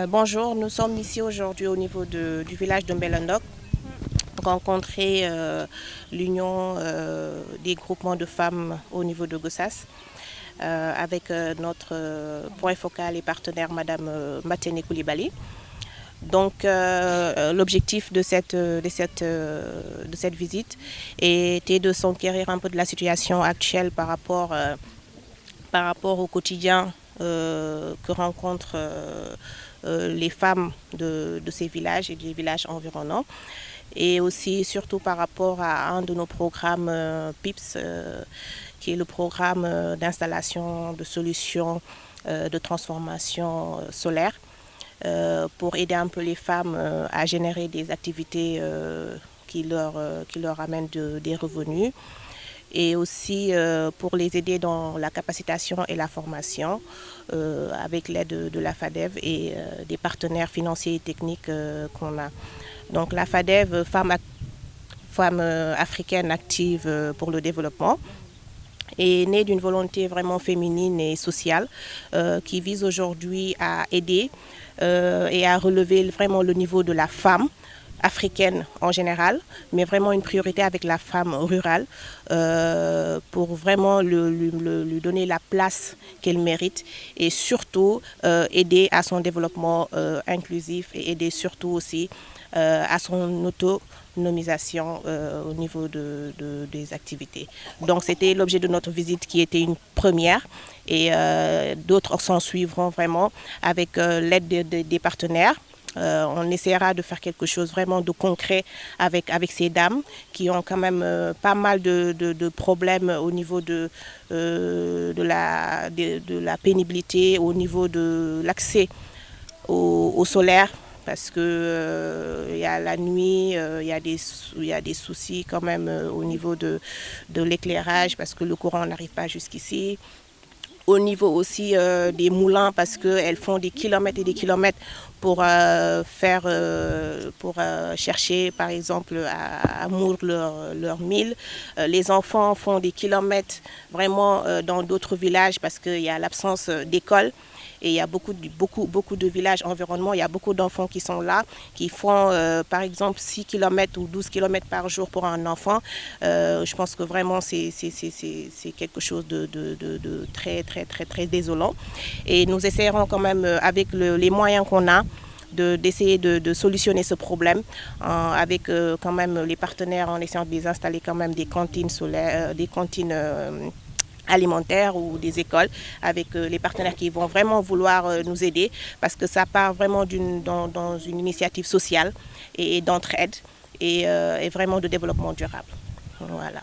Bonjour, nous sommes ici aujourd'hui au niveau du village de Mbelendok pour rencontrer l'union des groupements de femmes au niveau de Gossas avec notre point focal et partenaire Madame Matene Koulibaly. Donc l'objectif de cette visite était de s'enquérir un peu de la situation actuelle par rapport au quotidien que rencontrent les femmes de ces villages et des villages environnants. Et aussi surtout par rapport à un de nos programmes PIPS, qui est le programme d'installation de solutions de transformation solaire, pour aider un peu les femmes à générer des activités qui leur amènent des revenus, et aussi pour les aider dans la capacitation et la formation avec l'aide de la FADEV et des partenaires financiers et techniques qu'on a. Donc la FADEV, Femmes africaines actives pour le développement, est née d'une volonté vraiment féminine et sociale qui vise aujourd'hui à aider et à relever vraiment le niveau de la femme africaine en général, mais vraiment une priorité avec la femme rurale pour vraiment lui donner la place qu'elle mérite, et surtout aider à son développement inclusif, et aider surtout aussi à son autonomisation au niveau des activités. Donc c'était l'objet de notre visite, qui était une première, et d'autres s'en suivront vraiment avec l'aide des partenaires. On essaiera de faire quelque chose vraiment de concret avec ces dames qui ont quand même pas mal de problèmes au niveau de la pénibilité, au niveau de l'accès au solaire, parce que y a la nuit, il y a des soucis quand même au niveau de l'éclairage, parce que le courant n'arrive pas jusqu'ici. Au niveau aussi des moulins, parce qu'elles font des kilomètres et des kilomètres pour chercher par exemple à moudre leur mil. Les enfants font des kilomètres vraiment dans d'autres villages, parce qu'il y a l'absence d'école. Et il y a beaucoup de villages environnement, il y a beaucoup d'enfants qui sont là, qui font par exemple 6 km ou 12 km par jour pour un enfant. Je pense que vraiment c'est quelque chose de très, très, très, très désolant. Et nous essayerons quand même, avec les moyens qu'on a, d'essayer de solutionner ce problème avec quand même les partenaires, en essayant de les installer quand même des cantines solaires, des cantines alimentaires ou des écoles, avec les partenaires qui vont vraiment vouloir nous aider, parce que ça part vraiment dans une initiative sociale et d'entraide et vraiment de développement durable. Voilà.